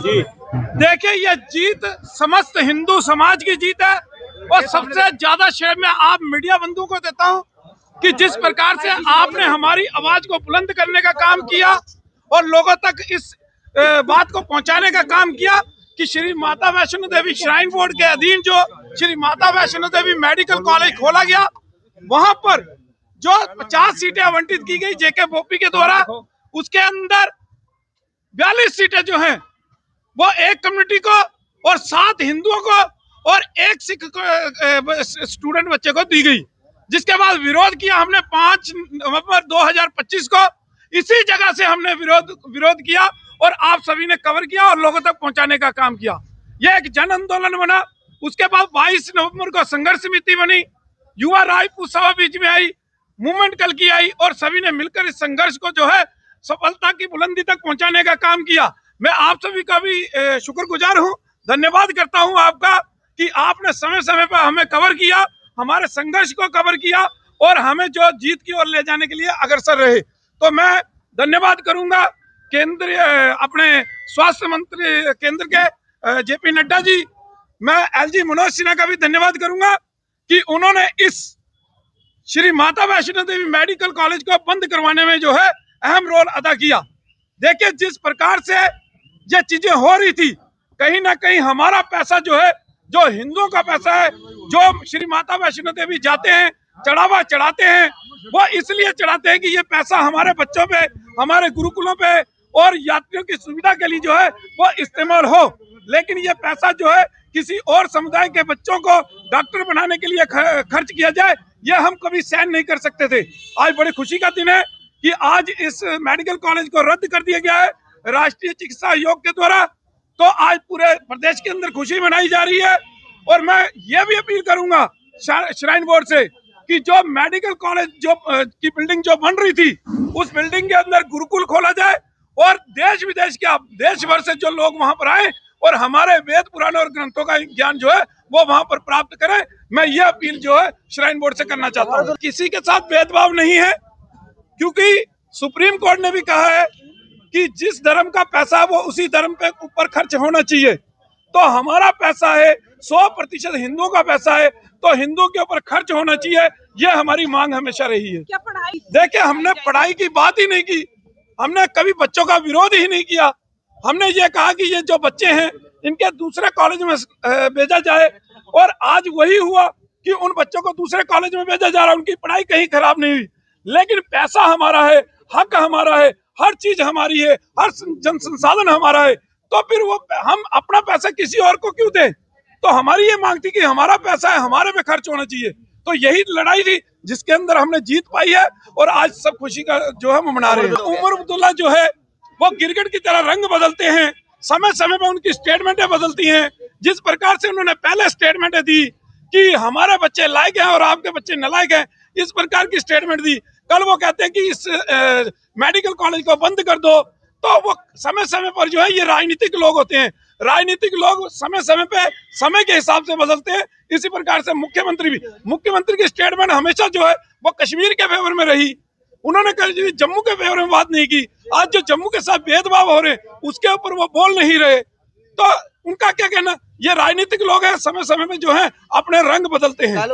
जी देखिए, ये जीत समस्त हिंदू समाज की जीत है और सबसे ज्यादा श्रेय मैं आप मीडिया बंधुओं को देता हूं कि जिस प्रकार से आपने हमारी आवाज को बुलंद करने का काम किया और लोगों तक इस बात को पहुंचाने का काम किया कि श्री माता वैष्णो देवी श्राइन बोर्ड के अधीन जो श्री माता वैष्णो देवी मेडिकल कॉलेज खोला गया, वहां पर जो 50 सीटें आवंटित की गई जेके बोपी के द्वारा, उसके अंदर 42 सीटें जो हैं वो एक कम्युनिटी को और 7 हिंदुओं को और 1 सिख स्टूडेंट बच्चे को दी गई। जिसके बाद विरोध किया हमने 5 नवंबर 2025 को इसी जगह से हमने विरोध किया और आप सभी ने कवर किया और लोगों तक पहुंचाने का काम किया। यह एक जन आंदोलन बना। उसके बाद 22 नवंबर को संघर्ष समिति बनी, युवा राजपूत सभा बीच में आई, मूवमेंट कल की आई और सभी ने मिलकर इस संघर्ष को जो है सफलता की बुलंदी तक पहुंचाने का काम किया। मैं आप सभी का भी शुक्रगुजार हूं, धन्यवाद करता हूं आपका कि आपने समय समय पर हमें कवर किया, हमारे संघर्ष को कवर किया और हमें जो जीत की ओर ले जाने के लिए अग्रसर रहे। तो मैं धन्यवाद करूंगा केंद्रीय अपने स्वास्थ्य मंत्री केंद्र के जेपी नड्डा जी, मैं एलजी मनोज सिन्हा का भी धन्यवाद करूंगा कि उन्होंने इस श्री माता वैष्णो देवी मेडिकल कॉलेज को बंद करवाने में जो है अहम रोल अदा किया। देखिए, जिस प्रकार से ये चीजें हो रही थी, कहीं ना कहीं हमारा पैसा जो है, जो हिंदुओं का पैसा है, जो श्री माता वैष्णो देवी जाते हैं, चढ़ावा चढ़ाते हैं, वो इसलिए चढ़ाते हैं कि ये पैसा हमारे बच्चों पे, हमारे गुरुकुलों पे और यात्रियों की सुविधा के लिए जो है वो इस्तेमाल हो। लेकिन ये पैसा जो है किसी और समुदाय के बच्चों को डॉक्टर बनाने के लिए खर्च किया जाए, ये हम कभी सहन नहीं कर सकते थे। आज बड़ी खुशी का दिन है कि आज इस मेडिकल कॉलेज को रद्द कर दिया गया है राष्ट्रीय चिकित्सा आयोग के द्वारा। तो आज पूरे प्रदेश के अंदर खुशी मनाई जा रही है और मैं ये भी अपील करूंगा श्राइन बोर्ड से कि जो मेडिकल कॉलेज जो की बिल्डिंग जो बन रही थी, उस बिल्डिंग के अंदर गुरुकुल खोला जाए और देश विदेश के देश भर से जो लोग वहां पर आए और हमारे वेद पुराण और ग्रंथों का ज्ञान जो है वो वहां पर प्राप्त करें। मैं ये अपील जो है श्राइन बोर्ड से करना चाहता हूँ। किसी के साथ भेदभाव नहीं है, क्योंकि सुप्रीम कोर्ट ने भी कहा है कि जिस धर्म का पैसा है वो उसी धर्म पे ऊपर खर्च होना चाहिए। तो हमारा पैसा है, 100% हिंदुओं का पैसा है, तो हिंदुओं के ऊपर खर्च होना चाहिए। ये हमारी मांग हमेशा रही है। क्या पढ़ाई? देखिए, हमने पढ़ाई की बात ही नहीं की, हमने कभी बच्चों का विरोध ही नहीं किया। हमने ये कहा कि ये जो बच्चे हैं इनके दूसरे कॉलेज में भेजा जाए और आज वही हुआ कि उन बच्चों को दूसरे कॉलेज में भेजा जा रहा है। उनकी पढ़ाई कहीं खराब नहीं हुई, लेकिन पैसा हमारा है, हक हमारा है, हर चीज हमारी है, हर जन संसाधन हमारा है, तो फिर वो हम अपना पैसा किसी और को क्यों दें? तो हमारी ये मांग थी कि हमारा पैसा है, हमारे पे खर्च होना चाहिए। तो यही लड़ाई थी जिसके अंदर हमने जीत पाई है और आज सब खुशी का जो है वो मना रहे हैं। उमर अब्दुल्ला जो है वो गिरगिट की तरह रंग बदलते हैं, समय समय पर उनकी स्टेटमेंटें बदलती हैं। जिस प्रकार से उन्होंने पहले स्टेटमेंटें दी कि हमारे बच्चे लायक हैं और आपके बच्चे नालायक हैं, इस प्रकार की स्टेटमेंट दी। कल वो कहते हैं कि इस मेडिकल कॉलेज को बंद कर दो। तो वो समय समय पर जो है, ये राजनीतिक लोग होते हैं, राजनीतिक लोग समय समय पे समय के हिसाब से बदलते हैं। इसी प्रकार से मुख्यमंत्री की स्टेटमेंट हमेशा जो है वो कश्मीर के फेवर में रही। उन्होंने कभी जम्मू के फेवर में बात नहीं की। आज जो जम्मू के साथ भेदभाव हो रहे हैं उसके ऊपर वो बोल नहीं रहे। तो उनका क्या कहना, ये राजनीतिक लोग हैं, समय समय में जो है अपने रंग बदलते हैं।